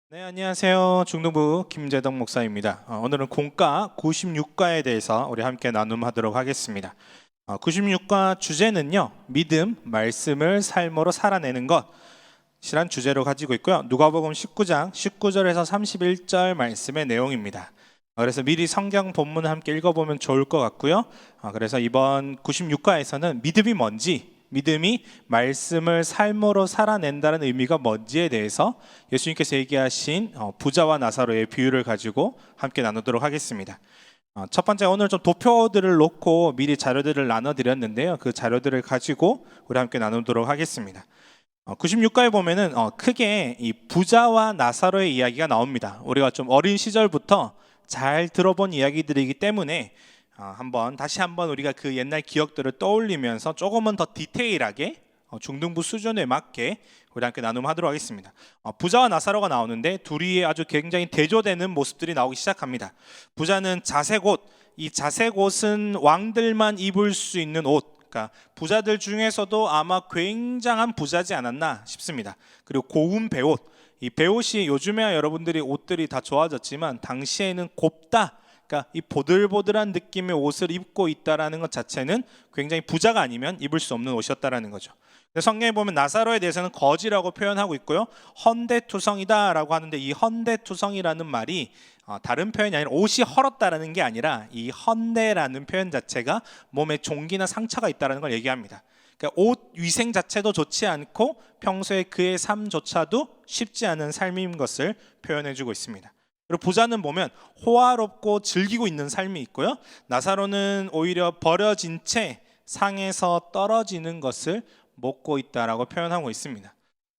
네, 안녕하세요. 중등부 김재덕 목사입니다. 오늘은 공과 96과에 대해서 우리 함께 나눔하도록 하겠습니다. 96과 주제는요, 믿음, 말씀을 삶으로 살아내는 것이란 주제로 가지고 있고요. 누가복음 19장 19절에서 31절 말씀의 내용입니다. 그래서 미리 성경 본문을 함께 읽어보면 좋을 것 같고요. 그래서 이번 96과에서는 믿음이 뭔지, 믿음이 말씀을 삶으로 살아낸다는 의미가 뭔지에 대해서 예수님께서 얘기하신 부자와 나사로의 비유를 가지고 함께 나누도록 하겠습니다. 첫 번째, 오늘 좀 도표들을 놓고 미리 자료들을 나눠드렸는데요. 그 자료들을 가지고 우리 함께 나누도록 하겠습니다. 96과에 보면은 크게 이 부자와 나사로의 이야기가 나옵니다. 우리가 좀 어린 시절부터 잘 들어본 이야기들이기 때문에 다시 한번 우리가 그 옛날 기억들을 떠올리면서 조금은 더 디테일하게 중등부 수준에 맞게 우리 함께 나눔하도록 하겠습니다. 부자와 나사로가 나오는데 둘이 아주 굉장히 대조되는 모습들이 나오기 시작합니다. 부자는 자색 옷, 이 자색 옷은 왕들만 입을 수 있는 옷, 그러니까 부자들 중에서도 아마 굉장한 부자지 않았나 싶습니다. 그리고 고운 배옷, 이 배옷이 요즘에야 여러분들이 옷들이 다 좋아졌지만 당시에는 곱다, 그러니까 이 보들보들한 느낌의 옷을 입고 있다라는 것 자체는 굉장히 부자가 아니면 입을 수 없는 옷이었다라는 거죠. 성경에 보면 나사로에 대해서는 거지라고 표현하고 있고요, 헌대투성이다라고 하는데, 이 헌대투성이라는 말이 다른 표현이 아니라 옷이 헐었다라는 게 아니라 이 헌대라는 표현 자체가 몸에 종기나 상처가 있다라는 걸 얘기합니다. 그러니까 옷 위생 자체도 좋지 않고 평소에 그의 삶조차도 쉽지 않은 삶인 것을 표현해주고 있습니다. 그리고 부자는 보면 호화롭고 즐기고 있는 삶이 있고요, 나사로는 오히려 버려진 채 상에서 떨어지는 것을 먹고 있다라고 표현하고 있습니다.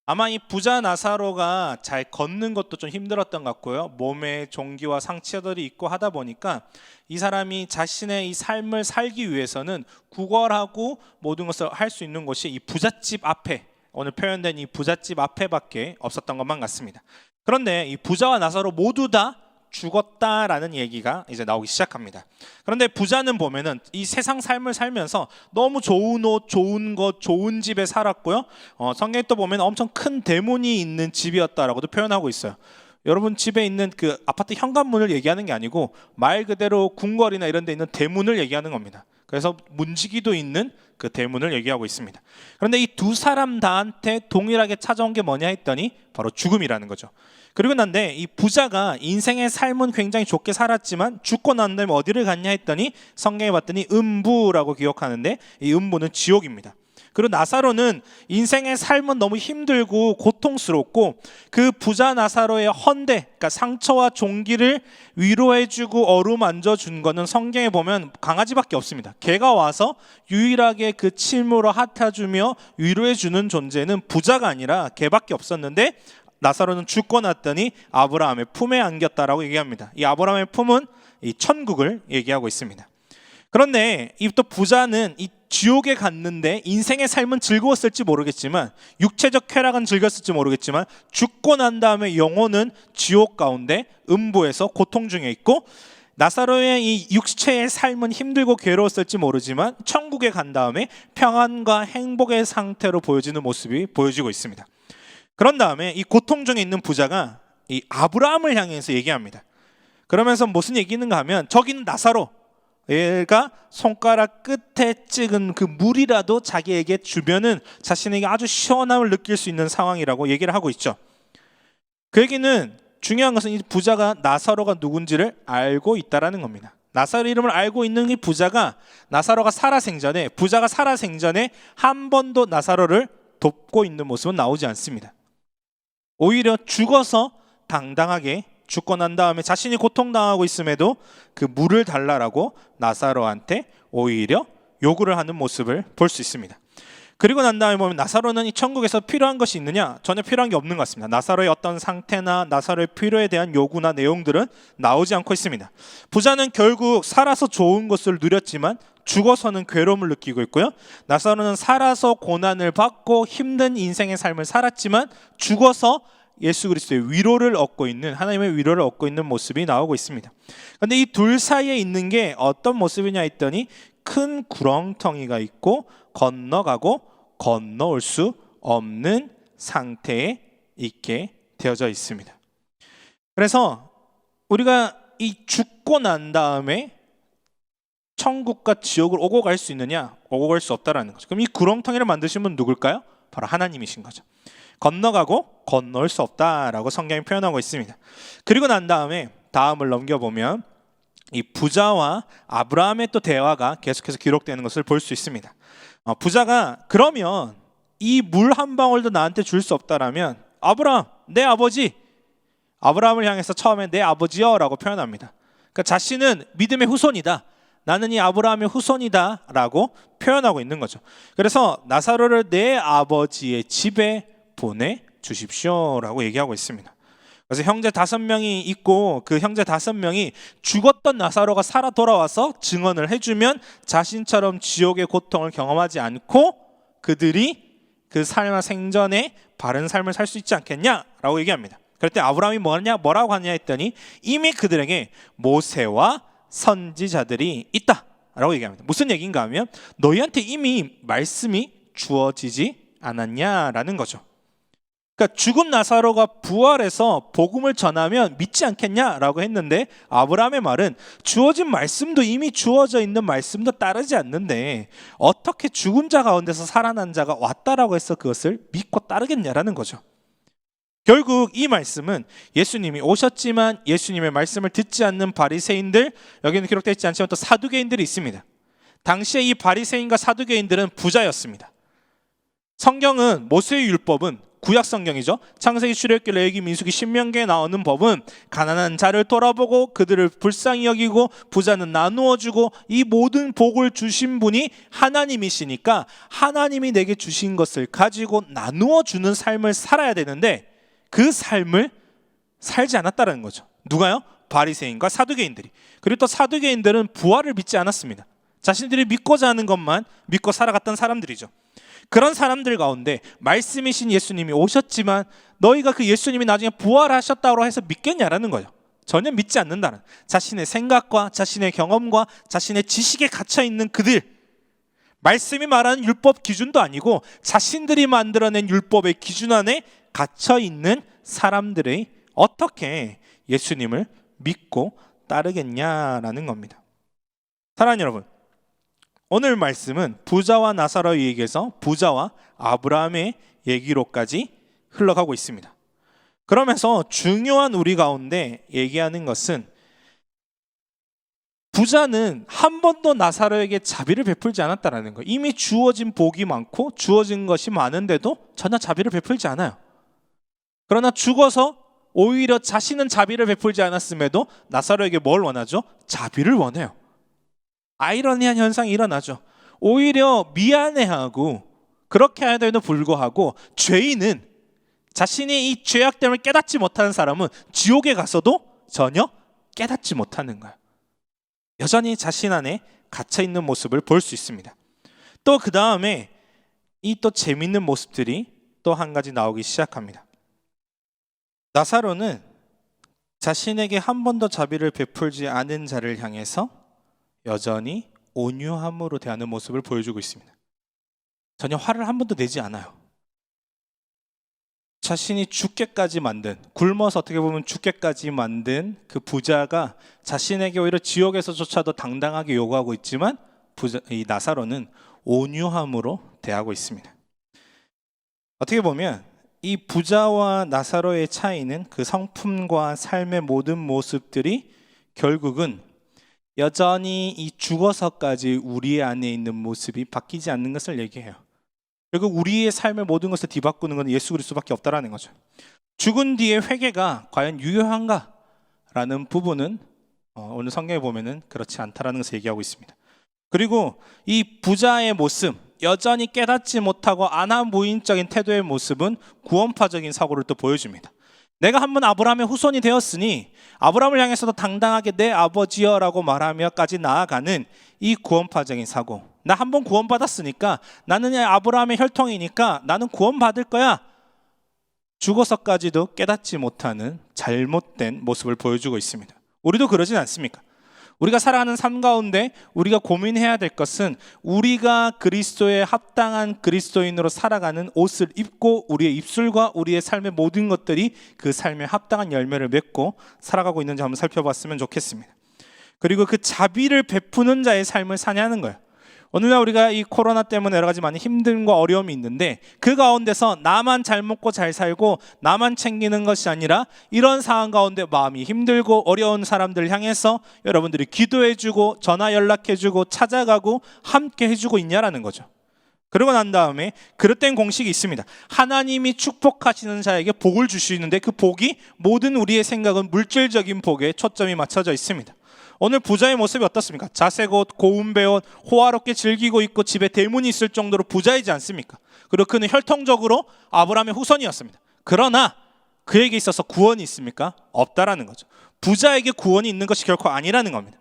아마 이 부자 나사로가 잘 걷는 것도 좀 힘들었던 것 같고요, 몸에 종기와 상처들이 있고 하다 보니까 이 사람이 자신의 이 삶을 살기 위해서는 구걸하고 모든 것을 할 수 있는 곳이 이 부잣집 앞에, 오늘 표현된 이 부잣집 앞에밖에 없었던 것만 같습니다. 그런데 이 부자와 나사로 모두 다 죽었다라는 얘기가 이제 나오기 시작합니다. 그런데 부자는 보면은 이 세상 삶을 살면서 너무 좋은 옷, 좋은 것, 좋은 집에 살았고요, 성경에 또 보면 엄청 큰 대문이 있는 집이었다라고도 표현하고 있어요. 여러분 집에 있는 그 아파트 현관문을 얘기하는 게 아니고 말 그대로 궁궐이나 이런 데 있는 대문을 얘기하는 겁니다. 그래서 문지기도 있는 그 대문을 얘기하고 있습니다. 그런데 이 두 사람 다한테 동일하게 찾아온 게 뭐냐 했더니 바로 죽음이라는 거죠. 그리고 난데 이 부자가 인생의 삶은 굉장히 좋게 살았지만 죽고 난 다음에 어디를 갔냐 했더니 성경에 봤더니 음부라고 기억하는데, 이 음부는 지옥입니다. 그리고 나사로는 인생의 삶은 너무 힘들고 고통스럽고 그 부자 나사로의 헌대, 그러니까 상처와 종기를 위로해주고 어루만져 준 거는 성경에 보면 강아지밖에 없습니다. 개가 와서 유일하게 그 침으로 핥아주며 위로해주는 존재는 부자가 아니라 개밖에 없었는데, 나사로는 죽고 났더니 아브라함의 품에 안겼다라고 얘기합니다. 이 아브라함의 품은 이 천국을 얘기하고 있습니다. 그런데 이 또 부자는 이 지옥에 갔는데 인생의 삶은 즐거웠을지 모르겠지만, 육체적 쾌락은 즐겼을지 모르겠지만 죽고 난 다음에 영혼은 지옥 가운데 음부에서 고통 중에 있고, 나사로의 이 육체의 삶은 힘들고 괴로웠을지 모르지만 천국에 간 다음에 평안과 행복의 상태로 보여지는 모습이 보여지고 있습니다. 그런 다음에 이 고통 중에 있는 부자가 이 아브라함을 향해서 얘기합니다. 그러면서 무슨 얘기인가 하면, 저기는 나사로, 얘가 손가락 끝에 찍은 그 물이라도 자기에게 주면은 자신에게 아주 시원함을 느낄 수 있는 상황이라고 얘기를 하고 있죠. 그 얘기는, 중요한 것은 이 부자가 나사로가 누군지를 알고 있다라는 겁니다. 나사로 이름을 알고 있는 이 부자가 부자가 살아생전에 한 번도 나사로를 돕고 있는 모습은 나오지 않습니다. 오히려 죽어서 당당하게 죽고 난 다음에 자신이 고통당하고 있음에도 그 물을 달라라고 나사로한테 오히려 요구를 하는 모습을 볼 수 있습니다. 그리고 난 다음에 보면 나사로는 이 천국에서 필요한 것이 있느냐? 전혀 필요한 게 없는 것 같습니다. 나사로의 어떤 상태나 나사로의 필요에 대한 요구나 내용들은 나오지 않고 있습니다. 부자는 결국 살아서 좋은 것을 누렸지만 죽어서는 괴로움을 느끼고 있고요, 나사로는 살아서 고난을 받고 힘든 인생의 삶을 살았지만 죽어서 예수 그리스도의 위로를 얻고 있는, 하나님의 위로를 얻고 있는 모습이 나오고 있습니다. 그런데 이 둘 사이에 있는 게 어떤 모습이냐 했더니, 큰 구렁텅이가 있고 건너가고 건너올 수 없는 상태에 있게 되어져 있습니다. 그래서 우리가 이 죽고 난 다음에 천국과 지옥을 오고 갈 수 있느냐? 오고 갈 수 없다라는 거죠. 그럼 이 구렁텅이를 만드신 분 누굴까요? 바로 하나님이신 거죠. 건너가고 건널 수 없다라고 성경이 표현하고 있습니다. 그리고 난 다음에 다음을 넘겨보면 이 부자와 아브라함의 또 대화가 계속해서 기록되는 것을 볼 수 있습니다. 부자가 그러면 이 물 한 방울도 나한테 줄 수 없다라면 아브라함, 내 아버지, 아브라함을 향해서 처음에 내 아버지여 라고 표현합니다. 그러니까 자신은 믿음의 후손이다, 나는 이 아브라함의 후손이다 라고 표현하고 있는 거죠. 그래서 나사로를 내 아버지의 집에 보내주십시오 라고 얘기하고 있습니다. 그래서 형제 5명이 있고 그 형제 5명이 죽었던 나사로가 살아 돌아와서 증언을 해주면 자신처럼 지옥의 고통을 경험하지 않고 그들이 그 삶의 생전에 바른 삶을 살 수 있지 않겠냐라고 얘기합니다. 그럴 때 아브라함이 뭐라고 하냐 했더니 이미 그들에게 모세와 선지자들이 있다라고 얘기합니다. 무슨 얘기인가 하면 너희한테 이미 말씀이 주어지지 않았냐라는 거죠. 그러니까 죽은 나사로가 부활해서 복음을 전하면 믿지 않겠냐라고 했는데 아브라함의 말은 주어진 말씀도 이미 주어져 있는 말씀도 따르지 않는데 어떻게 죽은 자 가운데서 살아난 자가 왔다라고 해서 그것을 믿고 따르겠냐라는 거죠. 결국 이 말씀은 예수님이 오셨지만 예수님의 말씀을 듣지 않는 바리새인들, 여기는 기록되어 있지 않지만 또 사두개인들이 있습니다. 당시에 이 바리새인과 사두개인들은 부자였습니다. 성경은 모세의 율법은 구약 성경이죠. 창세기, 출애굽기, 레위기, 민수기, 신명기에 나오는 법은 가난한 자를 돌아보고 그들을 불쌍히 여기고 부자는 나누어 주고 이 모든 복을 주신 분이 하나님이시니까 하나님이 내게 주신 것을 가지고 나누어 주는 삶을 살아야 되는데 그 삶을 살지 않았다는 거죠. 누가요? 바리새인과 사두개인들이. 그리고 또 사두개인들은 부활을 믿지 않았습니다. 자신들이 믿고자 하는 것만 믿고 살아갔던 사람들이죠. 그런 사람들 가운데 말씀이신 예수님이 오셨지만 너희가 그 예수님이 나중에 부활하셨다고 해서 믿겠냐라는 거죠. 전혀 믿지 않는다는, 자신의 생각과 자신의 경험과 자신의 지식에 갇혀있는 그들, 말씀이 말하는 율법 기준도 아니고 자신들이 만들어낸 율법의 기준 안에 갇혀있는 사람들이 어떻게 예수님을 믿고 따르겠냐라는 겁니다. 사랑하는 여러분, 오늘 말씀은 부자와 나사로의 얘기에서 부자와 아브라함의 얘기로까지 흘러가고 있습니다. 그러면서 중요한 우리 가운데 얘기하는 것은 부자는 한 번도 나사로에게 자비를 베풀지 않았다는 거예요. 이미 주어진 복이 많고 주어진 것이 많은데도 전혀 자비를 베풀지 않아요. 그러나 죽어서 오히려 자신은 자비를 베풀지 않았음에도 나사로에게 뭘 원하죠? 자비를 원해요. 아이러니한 현상이 일어나죠. 오히려 미안해하고 그렇게 하여도 불구하고 죄인은, 자신이 이 죄악됨을 깨닫지 못하는 사람은 지옥에 가서도 전혀 깨닫지 못하는 거예요. 여전히 자신 안에 갇혀있는 모습을 볼 수 있습니다. 또 그 다음에 이 또 재밌는 모습들이 또 한 가지 나오기 시작합니다. 나사로는 자신에게 한 번도 자비를 베풀지 않은 자를 향해서 여전히 온유함으로 대하는 모습을 보여주고 있습니다. 전혀 화를 한 번도 내지 않아요. 자신이 죽게까지 만든, 굶어서 어떻게 보면 죽게까지 만든 그 부자가 자신에게 오히려 지옥에서조차도 당당하게 요구하고 있지만 이 나사로는 온유함으로 대하고 있습니다. 어떻게 보면 이 부자와 나사로의 차이는 그 성품과 삶의 모든 모습들이 결국은 여전히 이 죽어서까지 우리 안에 있는 모습이 바뀌지 않는 것을 얘기해요. 결국 우리의 삶의 모든 것을 뒤바꾸는 건 예수 그리스도밖에 없다라는 거죠. 죽은 뒤에 회개가 과연 유효한가라는 부분은 오늘 성경에 보면은 그렇지 않다라는 것을 얘기하고 있습니다. 그리고 이 부자의 모습, 여전히 깨닫지 못하고 안하무인적인 태도의 모습은 구원파적인 사고를 또 보여줍니다. 내가 한번 아브라함의 후손이 되었으니 아브라함을 향해서도 당당하게 내 아버지여라고 말하며까지 나아가는 이 구원파적인 사고. 나 한번 구원받았으니까, 나는 아브라함의 혈통이니까 나는 구원받을 거야. 죽어서까지도 깨닫지 못하는 잘못된 모습을 보여주고 있습니다. 우리도 그러진 않습니까? 우리가 살아가는 삶 가운데 우리가 고민해야 될 것은 우리가 그리스도에 합당한 그리스도인으로 살아가는 옷을 입고 우리의 입술과 우리의 삶의 모든 것들이 그 삶에 합당한 열매를 맺고 살아가고 있는지 한번 살펴봤으면 좋겠습니다. 그리고 그 자비를 베푸는 자의 삶을 사냐는 거예요. 오늘날 우리가 이 코로나 때문에 여러 가지 많은 힘듦과 어려움이 있는데 그 가운데서 나만 잘 먹고 잘 살고 나만 챙기는 것이 아니라 이런 상황 가운데 마음이 힘들고 어려운 사람들을 향해서 여러분들이 기도해주고 전화 연락해주고 찾아가고 함께 해주고 있냐라는 거죠. 그러고 난 다음에 그릇된 공식이 있습니다. 하나님이 축복하시는 자에게 복을 주시는데 그 복이 모든 우리의 생각은 물질적인 복에 초점이 맞춰져 있습니다. 오늘 부자의 모습이 어떻습니까? 자색 옷, 고운 배옷, 호화롭게 즐기고 있고 집에 대문이 있을 정도로 부자이지 않습니까? 그리고 그는 혈통적으로 아브라함의 후손이었습니다. 그러나 그에게 있어서 구원이 있습니까? 없다라는 거죠. 부자에게 구원이 있는 것이 결코 아니라는 겁니다.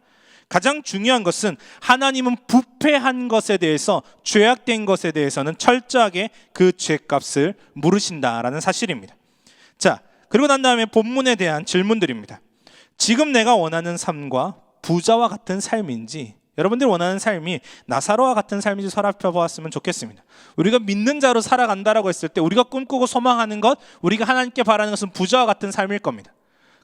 가장 중요한 것은 하나님은 부패한 것에 대해서, 죄악된 것에 대해서는 철저하게 그 죄값을 물으신다라는 사실입니다. 자, 그리고 난 다음에 본문에 대한 질문들입니다. 지금 내가 원하는 삶과 부자와 같은 삶인지, 여러분들이 원하는 삶이 나사로와 같은 삶인지 살펴보았으면 좋겠습니다. 우리가 믿는 자로 살아간다라고 했을 때 우리가 꿈꾸고 소망하는 것, 우리가 하나님께 바라는 것은 부자와 같은 삶일 겁니다.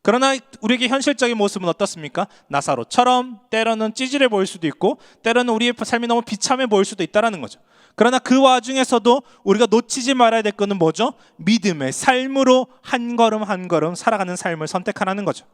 그러나 우리에게 현실적인 모습은 어떻습니까? 나사로처럼 때로는 찌질해 보일 수도 있고 때로는 우리의 삶이 너무 비참해 보일 수도 있다는 거죠. 그러나 그 와중에서도 우리가 놓치지 말아야 될 것은 뭐죠? 믿음의 삶으로 한 걸음 한 걸음 살아가는 삶을 선택하라는 거죠.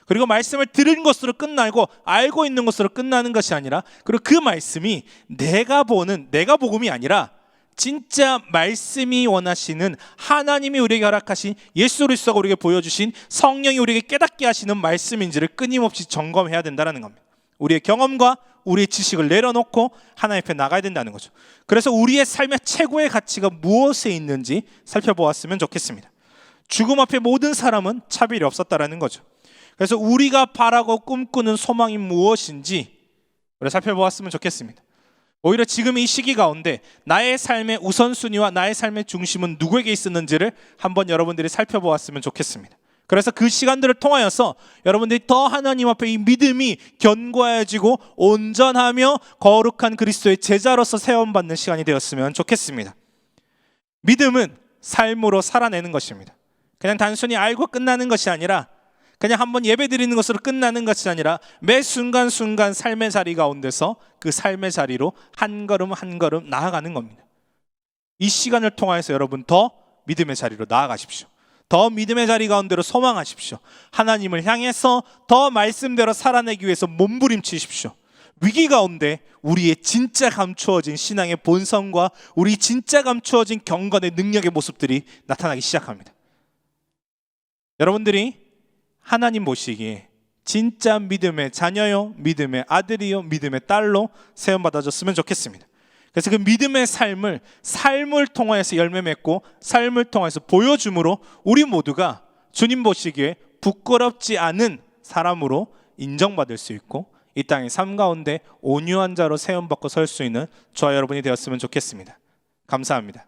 그리고 말씀을 들은 것으로 끝나고 알고 있는 것으로 끝나는 것이 아니라, 그리고 그 말씀이 내가 복음이 아니라 진짜 말씀이 원하시는, 하나님이 우리에게 허락하신, 예수 그리스도가 우리에게 보여주신, 성령이 우리에게 깨닫게 하시는 말씀인지를 끊임없이 점검해야 된다는 겁니다. 우리의 경험과 우리의 지식을 내려놓고 하나님 앞에 나가야 된다는 거죠. 그래서 우리의 삶의 최고의 가치가 무엇에 있는지 살펴보았으면 좋겠습니다. 죽음 앞에 모든 사람은 차별이 없었다라는 거죠. 그래서 우리가 바라고 꿈꾸는 소망이 무엇인지 우리가 살펴보았으면 좋겠습니다. 오히려 지금 이 시기 가운데 나의 삶의 우선순위와 나의 삶의 중심은 누구에게 있었는지를 한번 여러분들이 살펴보았으면 좋겠습니다. 그래서 그 시간들을 통하여서 여러분들이 더 하나님 앞에 이 믿음이 견고해지고 온전하며 거룩한 그리스도의 제자로서 세움받는 시간이 되었으면 좋겠습니다. 믿음은 삶으로 살아내는 것입니다. 그냥 단순히 알고 끝나는 것이 아니라, 그냥 한번 예배 드리는 것으로 끝나는 것이 아니라 매 순간순간 삶의 자리 가운데서 그 삶의 자리로 한 걸음 한 걸음 나아가는 겁니다. 이 시간을 통해서 여러분 더 믿음의 자리로 나아가십시오. 더 믿음의 자리 가운데로 소망하십시오. 하나님을 향해서 더 말씀대로 살아내기 위해서 몸부림치십시오. 위기 가운데 우리의 진짜 감추어진 신앙의 본성과 우리 진짜 감추어진 경건의 능력의 모습들이 나타나기 시작합니다. 여러분들이 하나님 보시기에 진짜 믿음의 자녀요, 믿음의 아들이요, 믿음의 딸로 세움받아줬으면 좋겠습니다. 그래서 그 믿음의 삶을 통하여서 열매 맺고 삶을 통해서 보여줌으로 우리 모두가 주님 보시기에 부끄럽지 않은 사람으로 인정받을 수 있고 이 땅의 삶 가운데 온유한 자로 세움받고 설 수 있는 저와 여러분이 되었으면 좋겠습니다. 감사합니다.